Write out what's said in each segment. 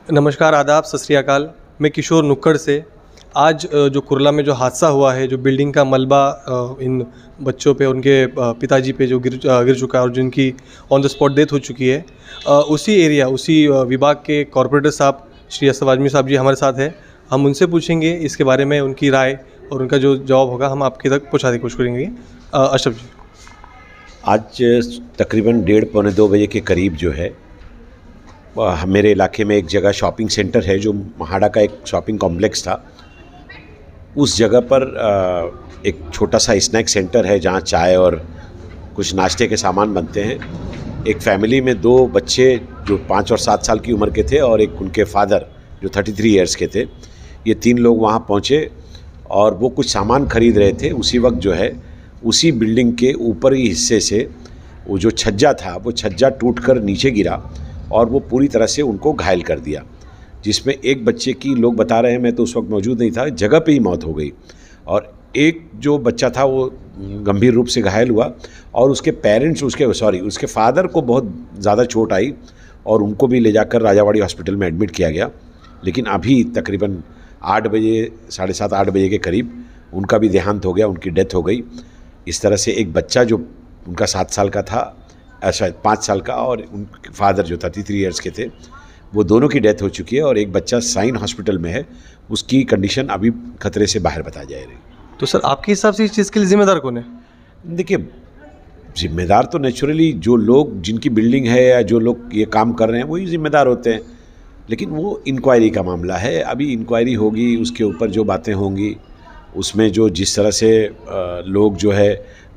नमस्कार, आदाब, सत श्री अकाल। मैं किशोर नुक्कड़ से आज जो कुरला में जो हादसा हुआ है, जो बिल्डिंग का मलबा इन बच्चों पे, उनके पिताजी पे जो गिर चुका है और जिनकी ऑन द स्पॉट डेथ हो चुकी है, उसी विभाग के कॉरपोरेटर साहब श्री असफ आजमी साहब जी हमारे साथ हैं। हम उनसे पूछेंगे इसके बारे में, उनकी राय और उनका जो जवाब होगा हम आपके तक पहुँचाने की कोशिश करेंगे। अशरफ जी, आज तकरीबन 1:30-2 बजे के करीब जो है मेरे इलाके में एक जगह शॉपिंग सेंटर है, जो महाड़ा का एक शॉपिंग कॉम्प्लेक्स था। उस जगह पर एक छोटा सा स्नैक सेंटर है जहाँ चाय और कुछ नाश्ते के सामान बनते हैं। एक फैमिली में 2 बच्चे जो 5 और 7 साल की उम्र के थे और एक उनके फादर जो 33 ईयर्स के थे, ये 3 लोग वहाँ पहुँचे और वो कुछ सामान खरीद रहे थे। उसी वक्त जो है उसी बिल्डिंग के ऊपरी हिस्से से वो जो छज्जा था, वो छज्जा टूटकर नीचे गिरा और वो पूरी तरह से उनको घायल कर दिया, जिसमें एक बच्चे की, लोग बता रहे हैं, मैं तो उस वक्त मौजूद नहीं था, जगह पे ही मौत हो गई। और एक जो बच्चा था वो गंभीर रूप से घायल हुआ और उसके पेरेंट्स, उसके फादर को बहुत ज़्यादा चोट आई और उनको भी ले जाकर राजावाड़ी हॉस्पिटल में एडमिट किया गया। लेकिन अभी तकरीबन 8 बजे, 7:30-8 बजे के करीब उनका भी देहांत हो गया, उनकी डेथ हो गई। इस तरह से एक बच्चा जो उनका 7 साल का था, शायद 5 साल का, और उनके फादर जो 33 ईयर्स के थे, वो दोनों की डेथ हो चुकी है और एक बच्चा साइन हॉस्पिटल में है, उसकी कंडीशन अभी खतरे से बाहर बताई जा रही। तो सर आपके हिसाब से इस चीज़ के लिए ज़िम्मेदार कौन है? देखिए, जिम्मेदार तो नेचुरली जो लोग, जिनकी बिल्डिंग है या जो लोग ये काम कर रहे हैं वही जिम्मेदार होते हैं। लेकिन वो इंक्वायरी का मामला है, अभी इंक्वायरी होगी, उसके ऊपर जो बातें होंगी, उसमें जो जिस तरह से लोग जो है,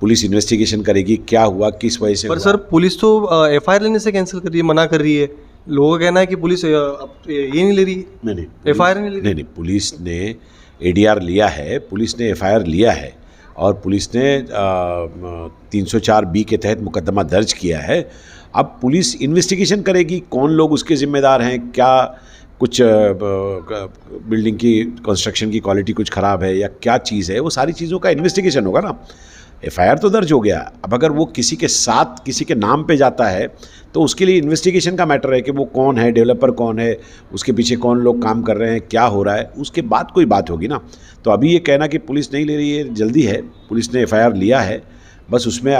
पुलिस इन्वेस्टिगेशन करेगी क्या हुआ, किस वजह से पर हुआ। सर पुलिस तो एफआईआर लेने से कैंसिल कर रही है, मना कर रही है। लोगों का कहना है कि पुलिस अब ये नहीं ले रही, नहीं, एफआईआर नहीं ले रही। नहीं, पुलिस ने एडीआर लिया है, पुलिस ने एफआईआर लिया है और पुलिस ने 304B के तहत मुकदमा दर्ज किया है। अब पुलिस इन्वेस्टिगेशन करेगी कौन लोग उसके ज़िम्मेदार हैं, क्या कुछ बिल्डिंग की कंस्ट्रक्शन की क्वालिटी कुछ ख़राब है या क्या चीज़ है, वो सारी चीज़ों का इन्वेस्टिगेशन होगा ना। एफआईआर तो दर्ज हो गया, अब अगर वो किसी के साथ, किसी के नाम पे जाता है तो उसके लिए इन्वेस्टिगेशन का मैटर है कि वो कौन है, डेवलपर कौन है, उसके पीछे कौन लोग काम कर रहे हैं, क्या हो रहा है, उसके बाद कोई बात होगी ना। तो अभी ये कहना कि पुलिस नहीं ले रही है, जल्दी है। पुलिस ने एफआईआर लिया है, बस उसमें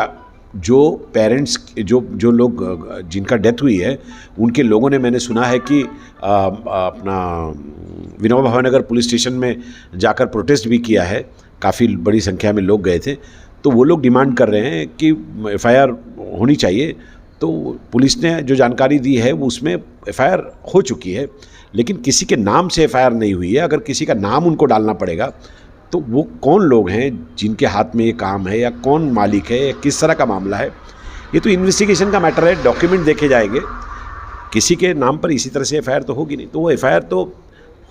जो पेरेंट्स, जो लोग जिनका डेथ हुई है, उनके लोगों ने, मैंने सुना है कि अपना विनोबा भावनगर पुलिस स्टेशन में जाकर प्रोटेस्ट भी किया है, काफ़ी बड़ी संख्या में लोग गए थे। तो वो लोग डिमांड कर रहे हैं कि एफआईआर होनी चाहिए। तो पुलिस ने जो जानकारी दी है वो उसमें एफआईआर हो चुकी है, लेकिन किसी के नाम से एफआईआर नहीं हुई है। अगर किसी का नाम उनको डालना पड़ेगा तो वो कौन लोग हैं जिनके हाथ में ये काम है, या कौन मालिक है, या किस तरह का मामला है, ये तो इन्वेस्टिगेशन का मैटर है, डॉक्यूमेंट देखे जाएंगे। किसी के नाम पर इसी तरह से एफआईआर तो होगी नहीं, तो वो एफआईआर तो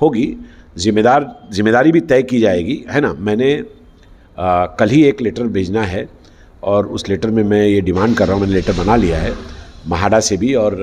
होगी, जिम्मेदारी भी तय की जाएगी, है ना। मैंने कल ही एक लेटर भेजना है और उस लेटर में मैं ये डिमांड कर रहा हूँ, मैंने लेटर बना लिया है महाड़ा से भी और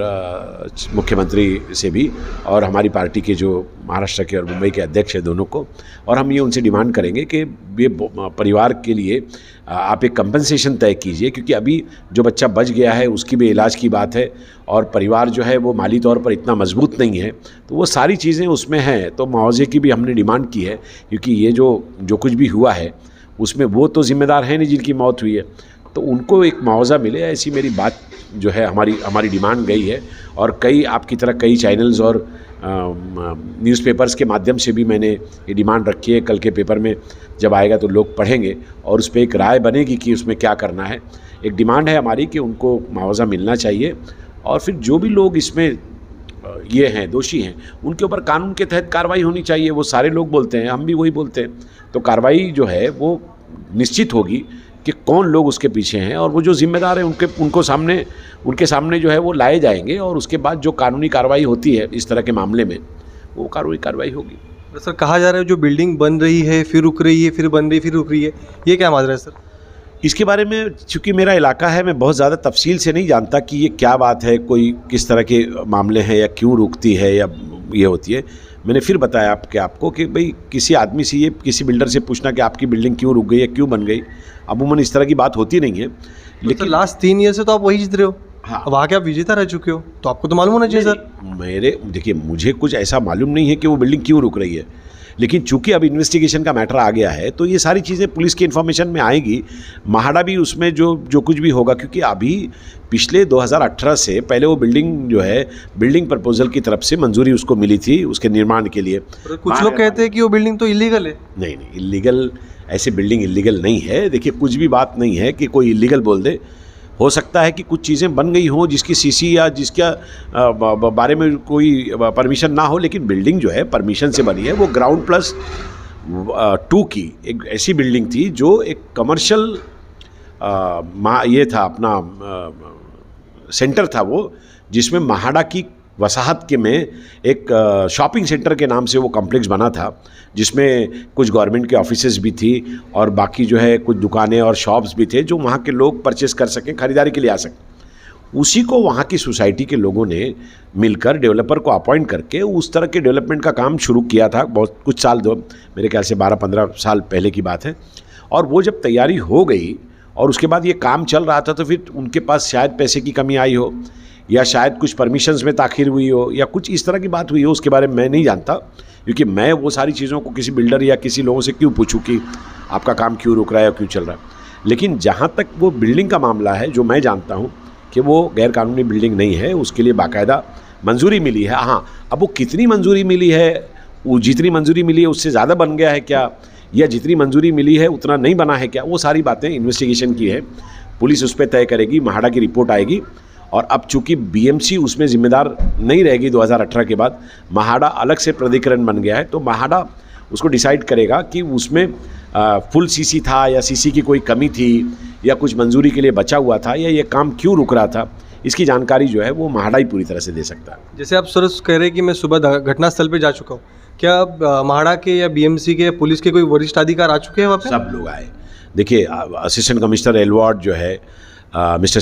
मुख्यमंत्री से भी, और हमारी पार्टी के जो महाराष्ट्र के और मुंबई के अध्यक्ष हैं दोनों को, और हम ये उनसे डिमांड करेंगे कि ये परिवार के लिए आप एक कंपनसेशन तय कीजिए, क्योंकि अभी जो बच्चा बच गया है उसकी भी इलाज की बात है और परिवार जो है वो माली तौर पर इतना मजबूत नहीं है, तो वो सारी चीज़ें उसमें हैं। तो मुआवजे की भी हमने डिमांड की है, क्योंकि ये जो कुछ भी हुआ है उसमें वो तो ज़िम्मेदार हैं नहीं जिनकी मौत हुई है, तो उनको एक मुआवजा मिले, ऐसी मेरी बात जो है, हमारी डिमांड गई है। और कई, आपकी तरह कई चैनल्स और न्यूज़पेपर्स के माध्यम से भी मैंने ये डिमांड रखी है। कल के पेपर में जब आएगा तो लोग पढ़ेंगे और उस पर एक राय बनेगी कि उसमें क्या करना है। एक डिमांड है हमारी कि उनको मुआवजा मिलना चाहिए, और फिर जो भी लोग इसमें ये हैं, दोषी हैं, उनके ऊपर कानून के तहत कार्रवाई होनी चाहिए। वो सारे लोग बोलते हैं, हम भी वही बोलते हैं। तो कार्रवाई जो है वो निश्चित होगी कि कौन लोग उसके पीछे हैं, और वो जो जिम्मेदार हैं उनके सामने जो है वो लाए जाएंगे, और उसके बाद जो कानूनी कार्रवाई होती है इस तरह के मामले में, वो कार्रवाई होगी। सर कहा जा रहा है जो बिल्डिंग बन रही है, फिर रुक रही है, फिर बन रही, फिर रुक रही है, ये क्या माजरा है सर? इसके बारे में चूँकि मेरा इलाका है, मैं बहुत ज़्यादा तफसील से नहीं जानता कि ये क्या बात है, कोई किस तरह के मामले हैं, या क्यों रुकती है या ये होती है। मैंने फिर बताया आपको कि भाई किसी आदमी से, ये किसी बिल्डर से पूछना कि आपकी बिल्डिंग क्यों रुक गई या क्यों बन गई, अमूमन इस तरह की बात होती नहीं है। लेकिन लास्ट 3 ईयर से तो आप वही जीत रहे हो। हाँ। वहाँ के आप विजेता रह चुके हो, तो आपको तो मालूम होना चाहिए सर। देखिए मुझे कुछ ऐसा मालूम नहीं है कि वो बिल्डिंग क्यों रुक रही है, लेकिन चूंकि अब इन्वेस्टिगेशन का मैटर आ गया है तो ये सारी चीज़ें पुलिस की इन्फॉर्मेशन में आएगी। महाड़ा भी उसमें जो कुछ भी होगा, क्योंकि अभी पिछले 2018 से पहले वो बिल्डिंग जो है बिल्डिंग प्रपोजल की तरफ से मंजूरी उसको मिली थी उसके निर्माण के लिए। कुछ लोग कहते हैं कि वो बिल्डिंग तो इलीगल है। नहीं, इलीगल, ऐसे बिल्डिंग इलीगल नहीं है। देखिए कुछ भी बात नहीं है कि कोई इलीगल बोल दे। हो सकता है कि कुछ चीज़ें बन गई हों जिसकी सीसी या जिसका बारे में कोई परमिशन ना हो, लेकिन बिल्डिंग जो है परमिशन से बनी है। वो ग्राउंड प्लस 2 की एक ऐसी बिल्डिंग थी जो एक कमर्शियल ये था अपना सेंटर था वो, जिसमें महाड़ा की वसाहत के में एक शॉपिंग सेंटर के नाम से वो कॉम्प्लेक्स बना था, जिसमें कुछ गवर्नमेंट के ऑफिसेज भी थी और बाकी जो है कुछ दुकानें और शॉप्स भी थे जो वहाँ के लोग परचेस कर सकें, ख़रीदारी के लिए आ सकें। उसी को वहाँ की सोसाइटी के लोगों ने मिलकर डेवलपर को अपॉइंट करके उस तरह के डेवलपमेंट का काम शुरू किया था। बहुत कुछ साल, मेरे ख्याल से 12-15 साल पहले की बात है। और वो जब तैयारी हो गई और उसके बाद ये काम चल रहा था, तो फिर उनके पास शायद पैसे की कमी आई हो या शायद कुछ परमिशंस में ताख़ीर हुई हो या कुछ इस तरह की बात हुई हो, उसके बारे में मैं नहीं जानता, क्योंकि मैं वो सारी चीज़ों को किसी बिल्डर या किसी लोगों से क्यों पूछूं कि आपका काम क्यों रुक रहा है या क्यों चल रहा है। लेकिन जहाँ तक वो बिल्डिंग का मामला है, जो मैं जानता हूँ कि वो गैरकानूनी बिल्डिंग नहीं है, उसके लिए बाकायदा मंजूरी मिली है। हाँ, अब वो कितनी मंजूरी मिली है, वो जितनी मंजूरी मिली है उससे ज़्यादा बन गया है क्या, या जितनी मंजूरी मिली है उतना नहीं बना है क्या, वो सारी बातें इन्वेस्टिगेशन की है, पुलिस उस पर तय करेगी। महाड़ा की रिपोर्ट आएगी और अब चूंकि बीएमसी उसमें जिम्मेदार नहीं रहेगी 2018 के बाद, महाड़ा अलग से प्राधिकरण बन गया है, तो महाड़ा उसको डिसाइड करेगा कि उसमें फुल सीसी था या सीसी की कोई कमी थी या कुछ मंजूरी के लिए बचा हुआ था या ये काम क्यों रुक रहा था। इसकी जानकारी जो है वो महाड़ा ही पूरी तरह से दे सकता है। जैसे आप सर कह रहे हैं कि मैं सुबह घटनास्थल पे जा चुका हूँ, क्या महाड़ा के या बीएमसी के पुलिस के कोई वरिष्ठ अधिकारी आ चुके हैं वहाँ पे? सब लोग आए। देखिए असिस्टेंट कमिश्नर एलवार्ड जो है मिस्टर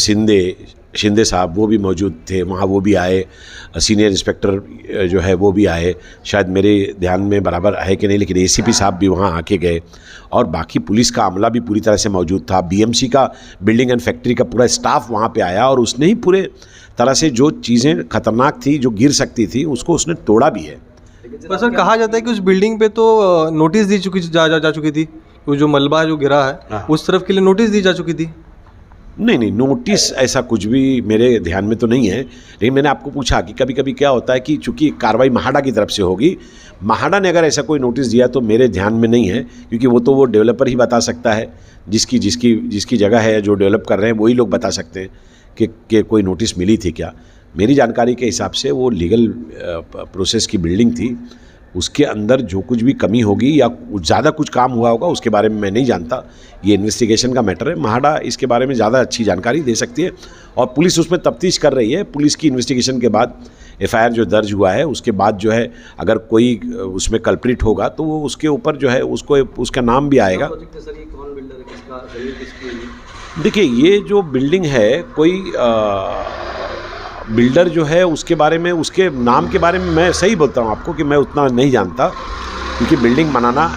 शिंदे साहब, वो भी मौजूद थे वहाँ, वो भी आए। सीनियर इंस्पेक्टर जो है वो भी आए, शायद मेरे ध्यान में बराबर है कि नहीं, लेकिन एसीपी साहब भी वहाँ आके गए और बाकी पुलिस का अमला भी पूरी तरह से मौजूद था। बीएमसी का बिल्डिंग एंड फैक्ट्री का पूरा स्टाफ वहाँ पे आया और उसने ही पूरे तरह से जो चीज़ें खतरनाक थी, जो गिर सकती थी, उसको उसने तोड़ा भी है। पर सर कहा जाता है कि उस बिल्डिंग पे तो नोटिस दी जा चुकी थी, वो जो मलबा जो गिरा है, हाँ। उस तरफ के लिए नोटिस दी जा चुकी थी। नहीं, नोटिस ऐसा कुछ भी मेरे ध्यान में तो नहीं है, लेकिन मैंने आपको पूछा कि कभी कभी क्या होता है कि चूंकि कार्रवाई महाड़ा की तरफ से होगी, महाड़ा ने अगर ऐसा कोई नोटिस दिया तो मेरे ध्यान में नहीं है, क्योंकि वो डेवलपर ही बता सकता है, जिसकी जगह है, जो डेवलप कर रहे हैं वही लोग बता सकते हैं कि कोई नोटिस मिली थी क्या। मेरी जानकारी के हिसाब से वो लीगल प्रोसेस की बिल्डिंग थी, उसके अंदर जो कुछ भी कमी होगी या ज़्यादा कुछ काम हुआ होगा उसके बारे में मैं नहीं जानता। ये इन्वेस्टिगेशन का मैटर है, महाड़ा इसके बारे में ज़्यादा अच्छी जानकारी दे सकती है और पुलिस उसमें तफ्तीश कर रही है। पुलिस की इन्वेस्टिगेशन के बाद एफआईआर जो दर्ज हुआ है उसके बाद जो है अगर कोई उसमें कल्प्रिट होगा तो वो उसके ऊपर जो है उसका नाम भी आएगा। देखिए ये जो बिल्डिंग है, कोई बिल्डर जो है उसके बारे में, उसके नाम के बारे में मैं सही बोलता हूँ आपको कि मैं उतना नहीं जानता, क्योंकि बिल्डिंग बनाना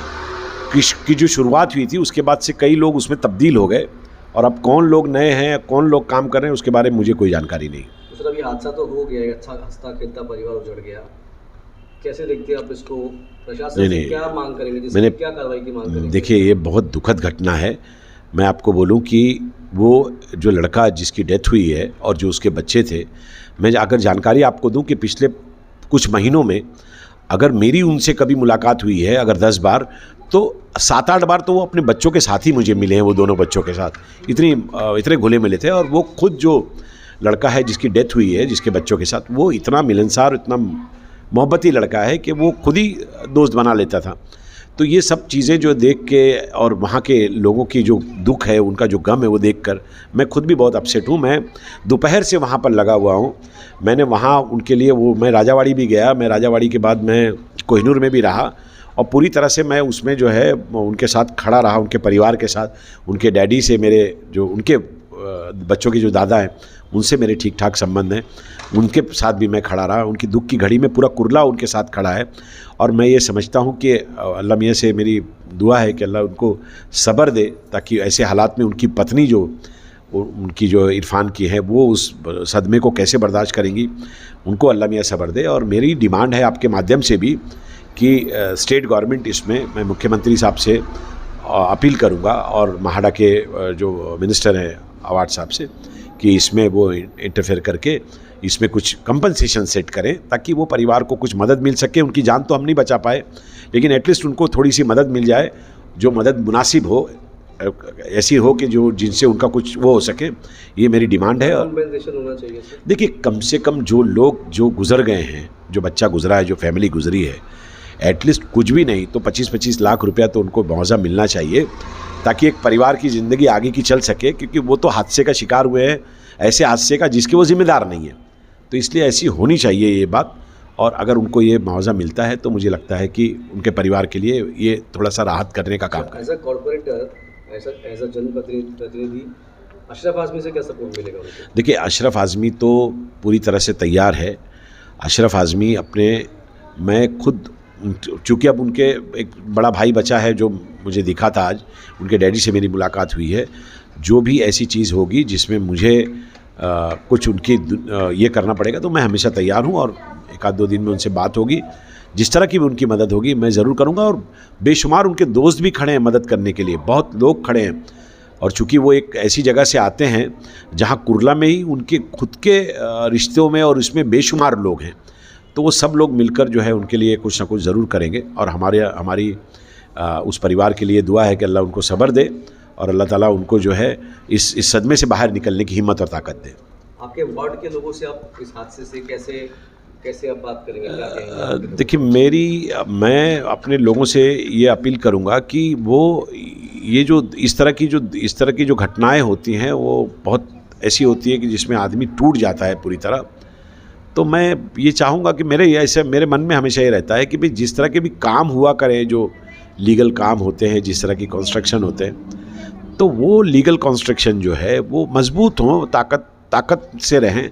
की जो शुरुआत हुई थी उसके बाद से कई लोग उसमें तब्दील हो गए और अब कौन लोग नए हैं, कौन लोग काम कर रहे हैं, उसके बारे में मुझे कोई जानकारी नहीं। तो सर अभी हादसा तो हो गया, अच्छा हंसता खेलता परिवार उजड़ गया, कैसे देखते हैं आप इसको? प्रशासन से क्या मांग करेंगे, मैंने क्या कार्रवाई की मांग करेंगे? देखिए ये बहुत दुखद घटना है। मैं आपको बोलूं कि वो जो लड़का जिसकी डेथ हुई है और जो उसके बच्चे थे, मैं अगर जानकारी आपको दूं कि पिछले कुछ महीनों में अगर मेरी उनसे कभी मुलाकात हुई है, अगर 10 बार, तो 7-8 बार तो वो अपने बच्चों के साथ ही मुझे मिले हैं, वो दोनों बच्चों के साथ इतने घुले मिले थे। और वो खुद जो लड़का है जिसकी डेथ हुई है, जिसके बच्चों के साथ, वो इतना मिलनसार, इतना मोहब्बती लड़का है कि वो खुद ही दोस्त बना लेता था। तो ये सब चीज़ें जो देख के और वहाँ के लोगों की जो दुख है, उनका जो गम है, वो देखकर मैं खुद भी बहुत अपसेट हूँ। मैं दोपहर से वहाँ पर लगा हुआ हूँ। मैंने वहाँ उनके लिए मैं राजावाड़ी भी गया, मैं राजावाड़ी के बाद मैं कोहिनूर में भी रहा और पूरी तरह से मैं उसमें जो है उनके साथ खड़ा रहा, उनके परिवार के साथ। उनके डैडी से मेरे जो उनके बच्चों के जो दादा हैं उनसे मेरे ठीक ठाक संबंध हैं, उनके साथ भी मैं खड़ा रहा। उनकी दुख की घड़ी में पूरा कुरला उनके साथ खड़ा है और मैं ये समझता हूँ कि अल्लाह मियाँ से मेरी दुआ है कि अल्लाह उनको सब्र दे, ताकि ऐसे हालात में उनकी पत्नी जो उनकी जो इरफान की है वो उस सदमे को कैसे बर्दाश्त करेंगी, उनको अल्लाह मियाँ सब्र दे। और मेरी डिमांड है आपके माध्यम से भी कि स्टेट गवर्नमेंट इसमें, मैं मुख्यमंत्री साहब से अपील करूंगा और महाड़ा के जो मिनिस्टर हैं अवार्ड साहब से कि इसमें वो इंटरफेयर करके इसमें कुछ कंपनसेशन सेट करें ताकि वो परिवार को कुछ मदद मिल सके। उनकी जान तो हम नहीं बचा पाए, लेकिन एटलीस्ट उनको थोड़ी सी मदद मिल जाए, जो मदद मुनासिब हो, ऐसी हो कि जो जिनसे उनका कुछ वो हो सके। ये मेरी डिमांड है। कंपनसेशन होना चाहिए सर। देखिए, कम से कम जो लोग जो गुजर गए हैं, जो बच्चा गुजरा है, जो फैमिली गुजरी है, एटलीस्ट कुछ भी नहीं तो 25-25 लाख रुपया तो उनको मुआवजा मिलना चाहिए ताकि एक परिवार की ज़िंदगी आगे की चल सके, क्योंकि वो तो हादसे का शिकार हुए हैं, ऐसे हादसे का जिसके वो जिम्मेदार नहीं है। तो इसलिए ऐसी होनी चाहिए ये बात, और अगर उनको ये मुआवजा मिलता है तो मुझे लगता है कि उनके परिवार के लिए ये थोड़ा सा राहत करने का काम करें। As a corporator, as a जनप्रतिनिधि अशरफ आज़मी से क्या सपोर्ट मिलेगा उनको? देखिए, अशरफ आज़मी तो पूरी तरह से तैयार है। अशरफ आज़मी मैं खुद, चूँकि अब उनके एक बड़ा भाई बचा है जो मुझे दिखा था आज, उनके डैडी से मेरी मुलाकात हुई है। जो भी ऐसी चीज़ होगी जिसमें मुझे कुछ उनकी ये करना पड़ेगा तो मैं हमेशा तैयार हूँ, और 1-2 दिन में उनसे बात होगी। जिस तरह की भी उनकी मदद होगी मैं ज़रूर करूँगा। और बेशुमार उनके दोस्त भी खड़े हैं मदद करने के लिए, बहुत लोग खड़े हैं। और चूँकि वो एक ऐसी जगह से आते हैं जहाँ कुर्ला में ही उनके खुद के रिश्तों में और इसमें बेशुमार लोग हैं, तो वो सब लोग मिलकर जो है उनके लिए कुछ ना कुछ ज़रूर करेंगे। और हमारी उस परिवार के लिए दुआ है कि अल्लाह उनको सब्र दे और अल्लाह ताला उनको जो है इस सदमे से बाहर निकलने की हिम्मत और ताकत दे। आपके वार्ड के लोगों से आप इस हादसे से कैसे आप बात करेंगे, क्या कहेंगे? देखिए, मैं अपने लोगों से ये अपील करूँगा कि वो ये जो इस तरह की जो घटनाएं होती हैं वो बहुत ऐसी होती है कि जिसमें आदमी टूट जाता है पूरी तरह। तो मैं ये चाहूँगा कि मेरे मन में हमेशा ये रहता है कि भाई जिस तरह के भी काम हुआ करें, जो लीगल काम होते हैं, जिस तरह की कंस्ट्रक्शन होते हैं, तो वो लीगल कंस्ट्रक्शन जो है वो मजबूत हों, ताकत से रहें,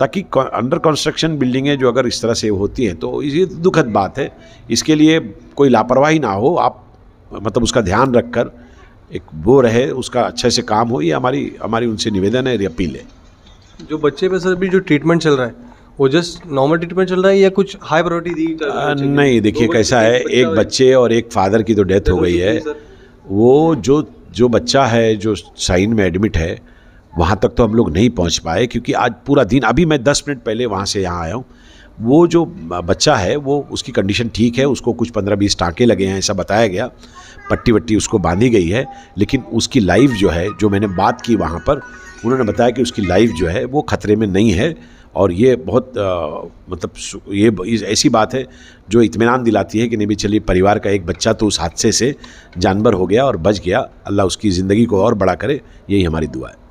ताकि अंडर कंस्ट्रक्शन बिल्डिंगें जो अगर इस तरह से होती हैं तो ये दुखद बात है। इसके लिए कोई लापरवाही ना हो, आप मतलब उसका ध्यान रखकर एक वो रहे, उसका अच्छे से काम हो। ये हमारी उनसे निवेदन है, अपील है। जो बच्चे पे सर भी जो ट्रीटमेंट चल रहा है वो जस्ट नॉर्मल ट्रीटमेंट चल रहा है या कुछ हाई प्रायोरिटी दी? नहीं, देखिए कैसा है, एक बच्चे और एक फादर की तो डेथ हो गई है। वो जो बच्चा है जो साइन में एडमिट है वहाँ तक तो हम लोग नहीं पहुँच पाए, क्योंकि आज पूरा दिन, अभी मैं 10 मिनट पहले वहाँ से यहाँ आया हूँ। वो जो बच्चा है वो उसकी कंडीशन ठीक है, उसको कुछ 15-20 टाँके लगे हैं ऐसा बताया गया, पट्टी वट्टी उसको बांधी गई है, लेकिन उसकी लाइफ जो है, जो मैंने बात की वहाँ पर, उन्होंने बताया कि उसकी लाइफ जो है वो खतरे में नहीं है। और ये बहुत मतलब ये ऐसी बात है जो इत्मीनान दिलाती है कि नहीं भी चलिए, परिवार का एक बच्चा तो उस हादसे से जानबर हो गया और बच गया। अल्लाह उसकी ज़िंदगी को और बड़ा करे, यही हमारी दुआ है।